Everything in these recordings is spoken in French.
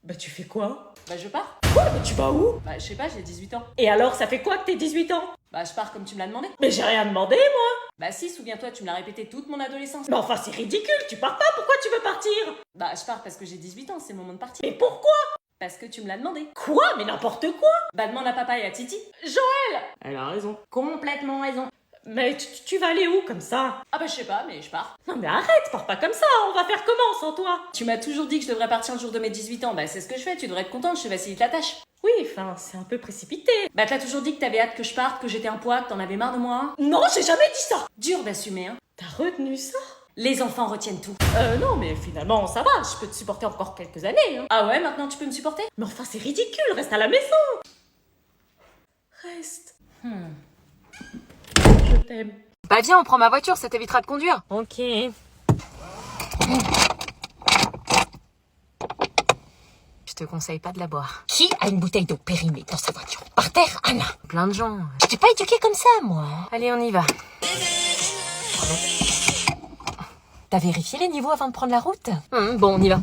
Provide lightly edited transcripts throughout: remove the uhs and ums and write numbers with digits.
Bah tu fais quoi? Bah je pars. Quoi? Mais tu vas où? Bah je sais pas, j'ai 18 ans. Et alors, ça fait quoi que t'aies 18 ans? Bah je pars comme tu me l'as demandé. Mais j'ai rien demandé, moi. Bah si, souviens-toi, tu me l'as répété toute mon adolescence. Mais enfin, c'est ridicule, tu pars pas, pourquoi tu veux partir? Bah je pars parce que j'ai 18 ans, c'est le moment de partir. Mais pourquoi? Parce que tu me l'as demandé. Quoi? Mais n'importe quoi. Bah demande à papa et à Titi. Joël! Elle a raison. Complètement raison. Mais tu vas aller où comme ça? Ah bah je sais pas, mais je pars. Non mais arrête, pars pas comme ça, on va faire comment sans toi? Tu m'as toujours dit que je devrais partir le jour de mes 18 ans. Bah c'est ce que je fais, tu devrais être contente, je te facilite la tâche. Oui, enfin, c'est un peu précipité. Bah t'as toujours dit que t'avais hâte que je parte, que j'étais un poids, que t'en avais marre de moi. Non, j'ai jamais dit ça. Dur d'assumer, hein. T'as retenu ça? Les enfants retiennent tout. Non, mais finalement, ça va, je peux te supporter encore quelques années. Hein. Ah ouais, maintenant tu peux me supporter? Mais enfin, c'est ridicule, reste à la maison. Reste. Je t'aime. Bah viens, on prend ma voiture, ça t'évitera de conduire. Ok. Je te conseille pas de la boire. Qui a une bouteille d'eau périmée dans sa voiture? Par terre, Anna. Plein de gens. Je t'ai pas éduquée comme ça, moi. Allez, on y va. T'as vérifié les niveaux avant de prendre la route? Bon, on y va.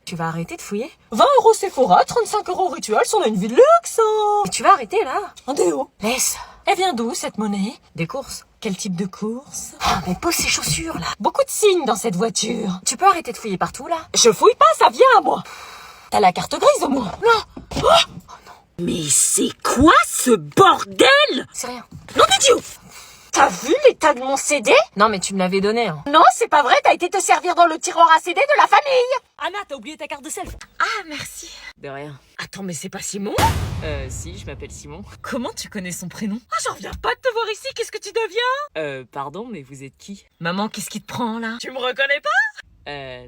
Tu vas arrêter de fouiller? 20 € Sephora, 35 € Rituals, on a une vie de luxe, hein. Et tu vas arrêter là? Un déo. Laisse. Elle vient d'où, cette monnaie? Des courses. Quel type de course? Ah, mais pose ces chaussures là. Beaucoup de signes dans cette voiture. Tu peux arrêter de fouiller partout là? Je fouille pas, ça vient à moi. T'as la carte grise au moins? Non. Oh non. Mais c'est quoi ce bordel? C'est rien. Non, idiot. T'as vu l'état de mon CD? Non, mais tu me l'avais donné, hein. Non, c'est pas vrai, t'as été te servir dans le tiroir à CD de la famille. Anna, t'as oublié ta carte de self. Ah, merci. De rien. Attends, mais c'est pas Simon? Si, je m'appelle Simon. Comment tu connais son prénom? Ah, j'en reviens pas de te voir ici, qu'est-ce que tu deviens? Pardon, mais vous êtes qui? Maman, qu'est-ce qui te prend là? Tu me reconnais pas?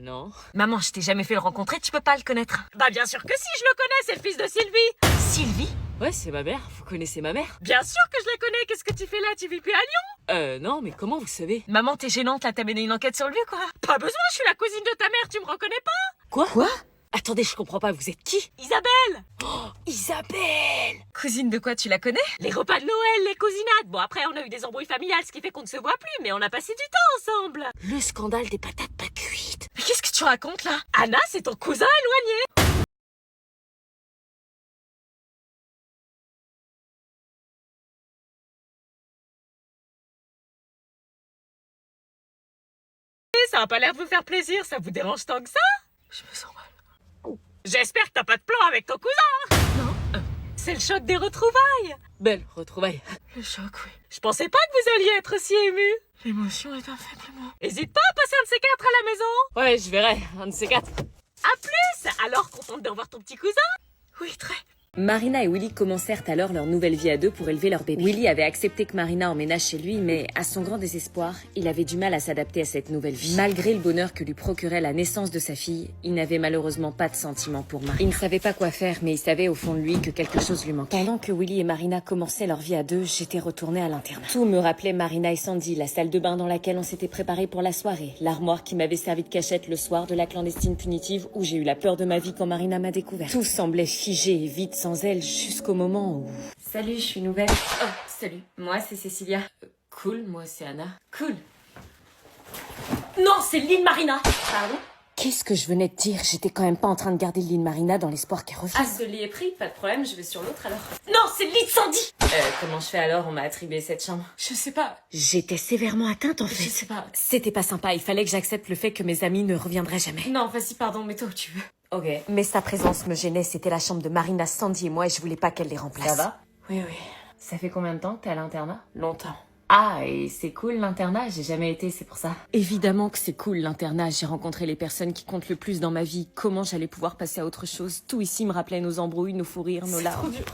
Non. Maman, je t'ai jamais fait le rencontrer, tu peux pas le connaître. Bah bien sûr que si, je le connais, c'est le fils de Sylvie. Sylvie? Ouais, c'est ma mère. Vous connaissez ma mère? Bien sûr que je la connais, qu'est-ce que tu fais là? Tu vis plus à Lyon? Non, mais comment vous savez? Maman, t'es gênante, là, t'as mené une enquête sur lui, quoi. Pas besoin, je suis la cousine de ta mère, tu me reconnais pas? Quoi? Attendez, je comprends pas, vous êtes qui? Isabelle! Isabelle! Cousine de quoi, tu la connais? Les repas de Noël, les cousinades. Bon, après, on a eu des embrouilles familiales, ce qui fait qu'on ne se voit plus, mais on a passé du temps ensemble. Le scandale des patates pas cuites. Mais qu'est-ce que tu racontes, là? Anna, c'est ton cousin éloigné. Ça a pas l'air de vous faire plaisir, ça vous dérange tant que ça? Je me sens mal. J'espère que t'as pas de plan avec ton cousin. Non. C'est le choc des retrouvailles. Belle retrouvaille. Le choc, oui. Je pensais pas que vous alliez être si ému. L'émotion est un faible mot. Hésite pas à passer un de ces quatre à la maison. Ouais, je verrai, un de ces quatre. À plus. Alors, contente de revoir ton petit cousin? Oui, très. Marina et Willy commencèrent alors leur nouvelle vie à deux pour élever leur bébé. Willy avait accepté que Marina emménage chez lui, mais à son grand désespoir, il avait du mal à s'adapter à cette nouvelle vie. Malgré le bonheur que lui procurait la naissance de sa fille, il n'avait malheureusement pas de sentiments pour Marina. Il ne savait pas quoi faire, mais il savait au fond de lui que quelque chose lui manquait. Pendant que Willy et Marina commençaient leur vie à deux, j'étais retournée à l'internat. Tout me rappelait Marina et Sandy, la salle de bain dans laquelle on s'était préparé pour la soirée, l'armoire qui m'avait servi de cachette le soir de la clandestine punitive où j'ai eu la peur de ma vie quand Marina m'a découvert. Tout semblait figé et vide sans elle jusqu'au moment où... Salut, je suis nouvelle. Oh, salut. Moi, c'est Cécilia. Cool, moi, c'est Anna. Cool. Non, c'est Lynn Marina. Pardon? Qu'est-ce que je venais de dire? J'étais quand même pas en train de garder Lynn Marina dans l'espoir qu'elle revienne. Ah, ce lit est pris, pas de problème, je vais sur l'autre alors. Non, c'est Lynn Sandy. Comment je fais alors? On m'a attribué cette chambre. Je sais pas. J'étais sévèrement atteinte en Je fait. sais pas. C'était pas sympa, il fallait que j'accepte le fait que mes amis ne reviendraient jamais. Non, vas-y, pardon, mets-toi où tu veux. Ok. Mais sa présence me gênait, c'était la chambre de Marina, Sandy et moi et je voulais pas qu'elle les remplace. Ça va? Oui, oui. Ça fait combien de temps que t'es à l'internat? Longtemps. Ah, et c'est cool l'internat, j'ai jamais été, c'est pour ça. Évidemment que c'est cool l'internat, j'ai rencontré les personnes qui comptent le plus dans ma vie. Comment j'allais pouvoir passer à autre chose? Tout ici me rappelait nos embrouilles, nos fous rires, nos C'est larmes. trop dur.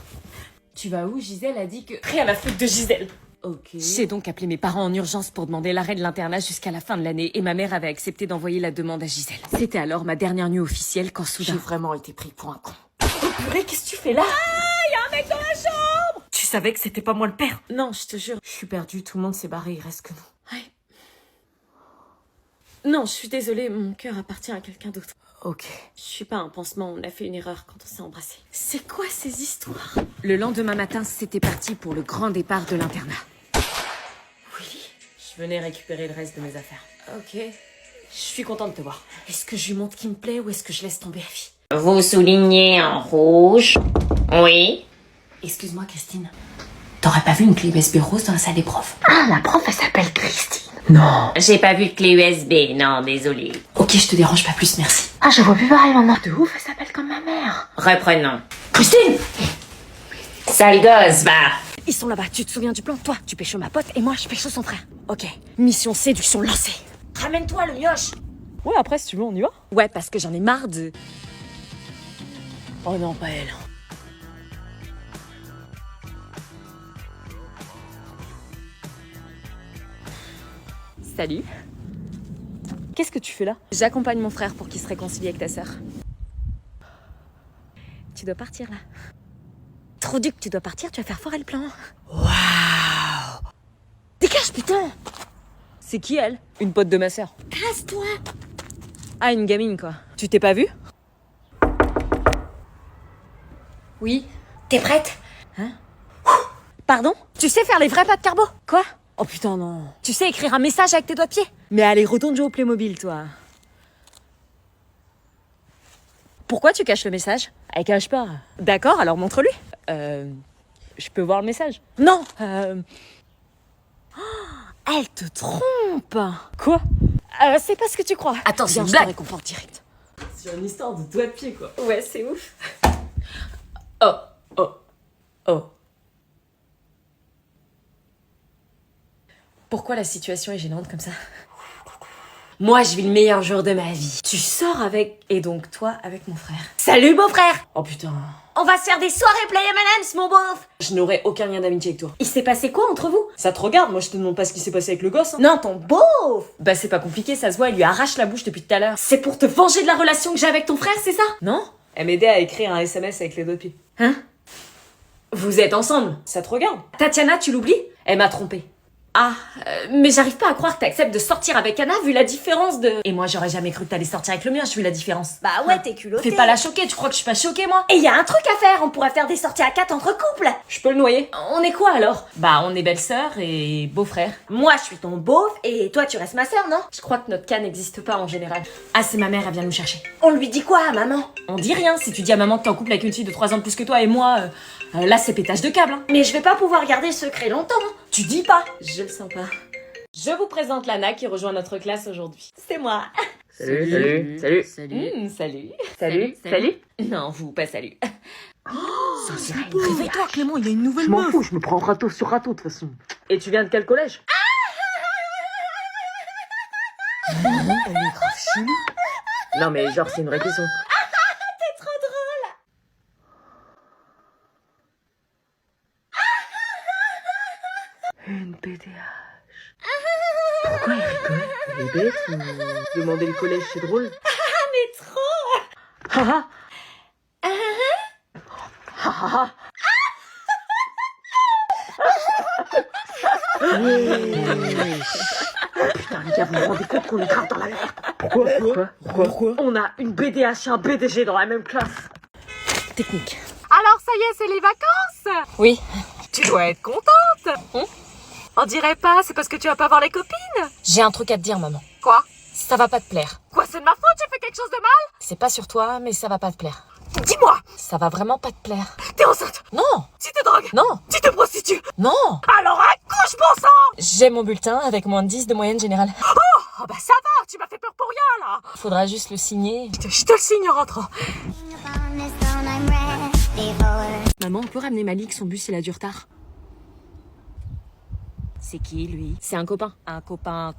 Tu vas où? Gisèle a dit que... Rien à foutre de Gisèle. Ok. J'ai donc appelé mes parents en urgence pour demander l'arrêt de l'internat jusqu'à la fin de l'année et ma mère avait accepté d'envoyer la demande à Gisèle. C'était alors ma dernière nuit officielle quand J'ai soudain... vraiment été pris pour un con. Oh purée, qu'est-ce que tu fais là? Ah, y a un mec dans la chambre. Tu savais que c'était pas moi le père? Non, je te jure, je suis perdue, tout le monde s'est barré, il reste que nous. Ouais. Non, je suis désolée, mon cœur appartient à quelqu'un d'autre. Ok. Je suis pas un pansement, on a fait une erreur quand on s'est embrassés. C'est quoi ces histoires? Le lendemain matin, c'était parti pour le grand départ de l'internat. Willy? Je venais récupérer le reste de mes affaires. Ok. Je suis contente de te voir. Est-ce que je lui montre qu'il me plaît ou est-ce que je laisse tomber la vie? Vous soulignez en rouge. Oui. Excuse-moi, Christine. T'aurais pas vu une clé USB rose dans la salle des profs? Ah, la prof, elle s'appelle Christine. Non. J'ai pas vu de clé USB, non, désolé. Ok, je te dérange pas plus, merci. Ah, je vois plus pareil, maman. De ouf, elle s'appelle comme ma mère. Reprenons. Christine! Sale gosse, va. Ils sont là-bas, tu te souviens du plan? Toi, tu pécho ma pote et moi, je pécho son frère. Ok, mission séduction lancée. Ramène-toi le mioche! Ouais, après, si tu veux, on y va. Ouais, parce que j'en ai marre de... Oh non, pas elle. Salut. Qu'est-ce que tu fais là? J'accompagne mon frère pour qu'il se réconcilie avec ta sœur. Tu dois partir là. Trop dur que tu dois partir, tu vas faire foirer le plan. Waouh! Dégage, putain! C'est qui elle? Une pote de ma sœur. Casse-toi! Ah, une gamine quoi. Tu t'es pas vue? Oui. T'es prête? Pardon? Tu sais faire les vrais pas de carbo? Quoi? Oh putain non. Tu sais écrire un message avec tes doigts de pied? Mais allez, retourne jouer au Playmobil toi. Pourquoi tu caches le message? Elle cache pas. D'accord, alors montre-lui. Je peux voir le message? Non. Oh, elle te trompe. Quoi? C'est pas ce que tu crois. Attends, c'est viens, une je te blague. réconforte direct. C'est une histoire de doigt de pied, quoi. Ouais, c'est ouf. Oh, oh, oh. Pourquoi la situation est gênante comme ça? Moi, je vis le meilleur jour de ma vie. Tu sors avec... Et donc, toi, avec mon frère. Salut, beau-frère! Oh putain. On va se faire des soirées Play M&M's, mon beauf. Je n'aurais aucun lien d'amitié avec toi. Il s'est passé quoi entre vous? Ça te regarde, moi je te demande pas ce qui s'est passé avec le gosse. Hein. Non, ton beauf. Bah c'est pas compliqué, ça se voit, elle lui arrache la bouche depuis tout à l'heure. C'est pour te venger de la relation que j'ai avec ton frère, c'est ça? Non? Elle m'aidait à écrire un SMS avec les doigts de pied. Hein? Vous êtes ensemble? Ça te regarde? Tatiana, tu l'oublies? Elle m'a trompée. Ah, mais j'arrive pas à croire que t'acceptes de sortir avec Anna vu la différence de... Et moi j'aurais jamais cru que t'allais sortir avec le mien, je vu la différence. Bah ouais, t'es culotté. Fais pas la choquer, tu crois que je suis pas choquée moi? Et y a un truc à faire, on pourrait faire des sorties à 4 entre couples. Je peux le noyer? On est quoi alors? Bah on est belle-sœur et beau-frère. Moi, je suis ton beauf et toi, tu restes ma sœur, non? Je crois que notre cas n'existe pas en général. Ah c'est ma mère, elle vient nous chercher. On lui dit quoi à maman? On dit rien, si tu dis à maman que t'es en couple avec une fille de 3 ans de plus que toi et moi, là c'est pétage de câble. Hein. Mais je vais pas pouvoir garder le secret longtemps. Tu dis pas? Je le sens pas. Je vous présente Lana qui rejoint notre classe aujourd'hui. C'est moi. Salut. Salut. Salut. Salut. Non, vous, pas salut. Réveille-toi, Clément, il y a une nouvelle Je m'en meuf. fous, je me prends râteau sur râteau de toute façon. Et tu viens de quel collège? Elle est grave chelou. Non mais genre c'est une vraie question. Une PDH. Pourquoi elle rigole? Elle est bête ou... Demander le collège, c'est drôle. Mais trop. Haha. Haha. Putain les gars, vous vous rendez compte qu'on est grave dans la merde? Pourquoi? On a une BDH et un BDG dans la même classe. Technique. Alors ça y est, c'est les vacances. Oui. Tu dois être contente. On dirait pas, c'est parce que tu vas pas voir les copines. J'ai un truc à te dire maman. Quoi? Ça va pas te plaire. Quoi, c'est de ma faute, j'ai fait quelque chose de mal? C'est pas sur toi, mais ça va pas te plaire. Dis-moi, Ça va vraiment pas te plaire. t'es enceinte, Non. tu te drogues, Non. tu te prostitues. Non. Alors accouche, bon sang. J'ai mon bulletin avec moins de 10 de moyenne générale. Oh bah ça va, tu m'as fait peur pour rien là. Faudra juste le signer. Je te le signe en rentrant. Maman, on peut ramener Malik, son bus il a du retard. C'est qui, lui? C'est un copain. Un copain?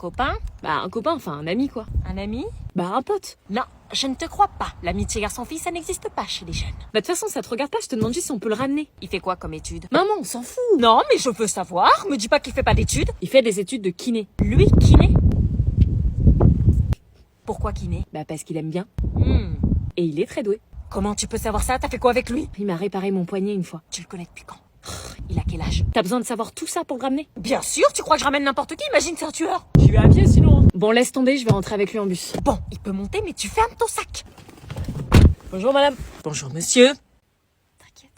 Bah un copain, enfin un ami quoi. Un ami? Bah un pote. Non, je ne te crois pas. L'amitié garçon-fille, ça n'existe pas chez les jeunes. Bah de toute façon ça te regarde pas, je te demande juste si on peut le ramener. Il fait quoi comme étude? Maman, on s'en fout. Non, mais je veux savoir. Me dis pas qu'il fait pas d'études. Il fait des études de kiné. Lui, kiné? Pourquoi kiné? Bah parce qu'il aime bien. Hmm. Et il est très doué. Comment tu peux savoir ça? T'as fait quoi avec lui? Il m'a réparé mon poignet une fois. Tu le connais depuis quand? Il a quel âge? T'as besoin de savoir tout ça pour le ramener? Bien sûr, tu crois que je ramène n'importe qui? Imagine, c'est un tueur. J'y vais à pied sinon. Bon laisse tomber, je vais rentrer avec lui en bus. Bon, il peut monter, mais tu fermes ton sac. Bonjour madame. Bonjour, monsieur. T'inquiète.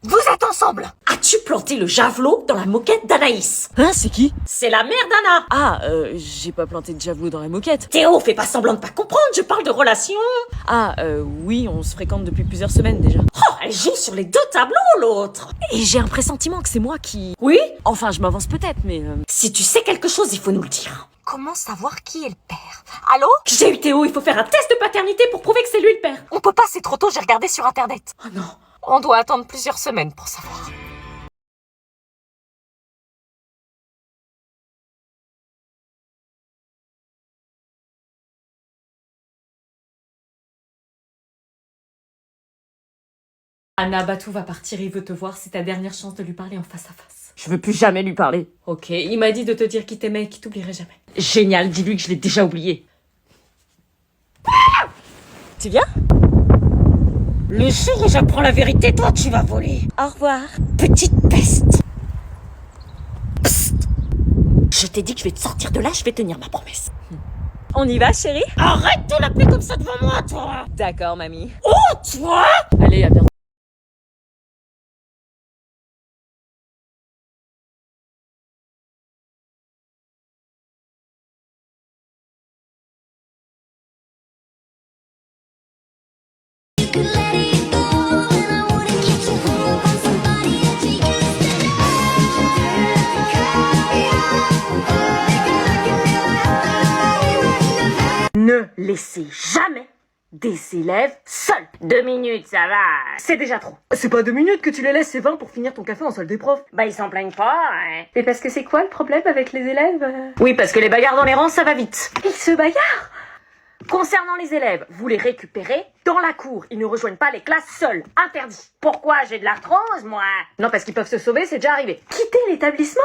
Vous êtes ensemble? As-tu as-tu planté le javelot dans la moquette d'Anaïs? Hein, c'est qui? C'est la mère d'Anna. Ah, j'ai pas planté de javelot dans la moquette. Théo, fais pas semblant de pas comprendre, je parle de relation. Ah, oui, on se fréquente depuis plusieurs semaines déjà. Oh, elle joue sur les deux tableaux, l'autre. Et j'ai un pressentiment que c'est moi qui... Oui? Enfin, je m'avance peut-être, mais... Si tu sais quelque chose, il faut nous le dire. Comment savoir qui est le père? Allô? J'ai eu Théo, il faut faire un test de paternité pour prouver que c'est lui le père. On peut pas, c'est trop tôt, j'ai regardé sur internet. Oh non. On doit attendre plusieurs semaines pour savoir. Anna, Batou va partir, il veut te voir, c'est ta dernière chance de lui parler en face à face. Je veux plus jamais lui parler. Ok, il m'a dit de te dire qu'il t'aimait et qu'il t'oublierait jamais. Génial, dis-lui que je l'ai déjà oublié. Tu viens? Le jour où j'apprends la vérité, toi, tu vas voler. Au revoir. Petite peste. Psst. Je t'ai dit que je vais te sortir de là, je vais tenir ma promesse. On y va, chérie? Arrête de l'appeler comme ça devant moi, toi. D'accord, mamie. Oh, toi. Allez, à bientôt. Ne laissez jamais des élèves seuls. 2 minutes, ça va. C'est déjà trop. C'est pas 2 minutes que tu les laisses, c'est 20 pour finir ton café en salle des profs. Bah, ils s'en plaignent pas, hein. Et parce que c'est quoi le problème avec les élèves? Oui, parce que les bagarres dans les rangs, ça va vite. Ils se bagarrent. Concernant les élèves, vous les récupérez dans la cour. Ils ne rejoignent pas les classes seuls. Interdit. Pourquoi? J'ai de l'arthrose, moi. Non, parce qu'ils peuvent se sauver, c'est déjà arrivé. Quitter l'établissement?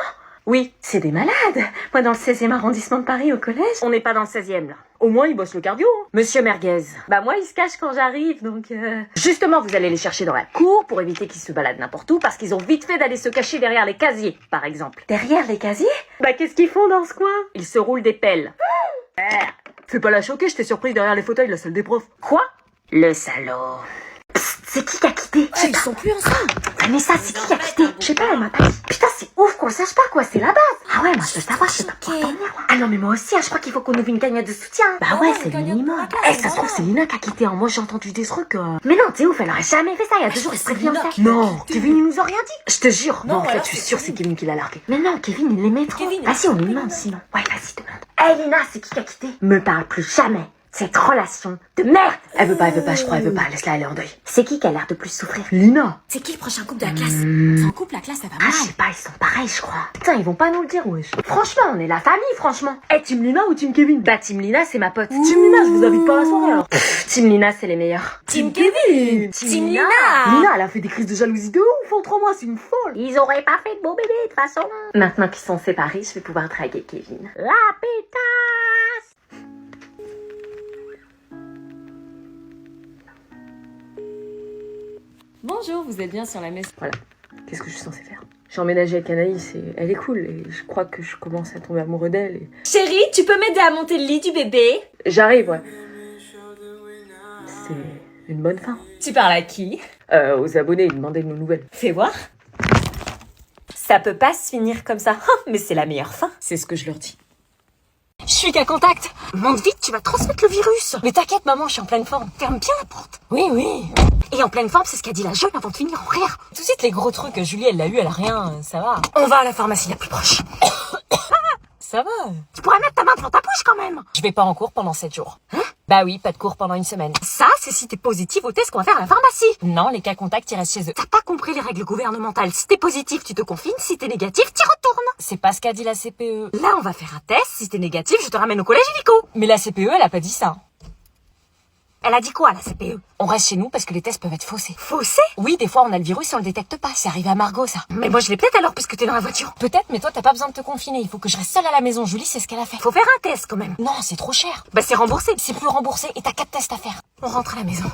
Oui, c'est des malades. Moi, dans le 16e arrondissement de Paris, au collège. On n'est pas dans le 16e, là. Au moins, il bosse le cardio. Hein. Monsieur Merguez. Bah moi, ils se cachent quand j'arrive, donc... Justement, vous allez les chercher dans la cour pour éviter qu'ils se baladent n'importe où, parce qu'ils ont vite fait d'aller se cacher derrière les casiers, par exemple. Derrière les casiers? Bah, qu'est-ce qu'ils font dans ce coin? Ils se roulent des pelles. Fais pas la choquer, je t'ai surprise derrière les fauteuils de la salle des profs. Quoi? Le salaud. Psst, c'est qui a quitté? Ils sont plus ensemble. Ah, mais ça, c'est qui a quitté? Je sais pas, elle m'a pas dit. Putain, c'est ouf qu'on le sache pas, quoi, c'est la base. Ah ouais, moi je veux savoir, je peux pas pouvoir dormir, moi. Ah non, mais moi aussi, hein, je crois qu'il faut qu'on ouvre une cagnotte de soutien. Bah ouais, c'est le minimum. Eh, ça se trouve, c'est Lina qui a quitté, hein. Moi j'ai entendu des trucs. Mais non, t'es ouf, elle aurait jamais fait ça, il y a 2 jours, elle serait bien ça. Non, Kevin, il nous a rien dit. Je te jure. Non, en fait, je suis sûre, c'est Kevin qui l'a largué. Mais non, Kevin, il l'aimait trop. Vas-y, on lui demande sinon. Ouais, vas-y, demande. Lina, c'est qui a quitté? Me parle plus jamais. Cette relation de merde. Elle veut pas, je crois, elle veut pas. Laisse-la, elle est en deuil. C'est qui a l'air de plus souffrir? Lina. C'est qui le prochain couple de la classe? Sans couple, la classe, ça va Ah, mal. je sais pas, ils sont pareils, je crois. Putain, ils vont pas nous le dire, wesh. Franchement, on est la famille, franchement. Eh, Team Lina ou Team Kevin? Bah, Team Lina, c'est ma pote. Team Lina, je vous invite pas à la soirée alors. Team Lina, c'est les meilleurs. Team Kevin. Team Lina. Lina, elle a fait des crises de jalousie de ouf en 3 mois, c'est une folle. Ils auraient pas fait de beau bébé, de toute façon. Maintenant qu'ils sont séparés, je vais pouvoir draguer Kevin. La pétasse. Bonjour, vous êtes bien sur la messe. Voilà, qu'est-ce que je suis censée faire? J'ai emménagé avec Anaïs et elle est cool et je crois que je commence à tomber amoureux d'elle et... Chérie, tu peux m'aider à monter le lit du bébé? J'arrive, ouais. C'est une bonne fin. Tu parles à qui? Aux abonnés, ils demandaient de nos nouvelles. Fais voir. Ça peut pas se finir comme ça. Mais c'est la meilleure fin. C'est ce que je leur dis. Je suis qu'à contact. Monte vite, tu vas transmettre le virus. Mais t'inquiète, maman, je suis en pleine forme. Ferme bien la porte. Oui, oui. Et en pleine forme, c'est ce qu'a dit la jeune avant de finir en rire. Tout de suite, les gros trucs, Julie, elle l'a eu, elle a rien, ça va. On va à la pharmacie la plus proche. Ça va. Tu pourrais mettre ta main dans ta poche quand même. Je vais pas en cours pendant 7 jours. Hein? Bah oui, pas de cours pendant 1 semaine. Ça, c'est si t'es positif au test qu'on va faire à la pharmacie. Non, les cas contacts, ils restent chez eux. T'as pas compris les règles gouvernementales. Si t'es positif, tu te confines. Si t'es négatif, t'y retournes. C'est pas ce qu'a dit la CPE. Là, on va faire un test. Si t'es négatif, je te ramène au collège illico. Mais la CPE, elle a pas dit ça. Elle a dit quoi, la CPE? On reste chez nous parce que les tests peuvent être faussés. Faussés? Oui, des fois on a le virus et on le détecte pas. C'est arrivé à Margot, ça. Mais moi je l'ai peut-être alors puisque t'es dans la voiture. Peut-être, mais toi t'as pas besoin de te confiner. Il faut que je reste seule à la maison. Julie, c'est ce qu'elle a fait. Faut faire un test quand même. Non, c'est trop cher. Bah c'est remboursé. C'est plus remboursé et t'as 4 tests à faire. On rentre à la maison.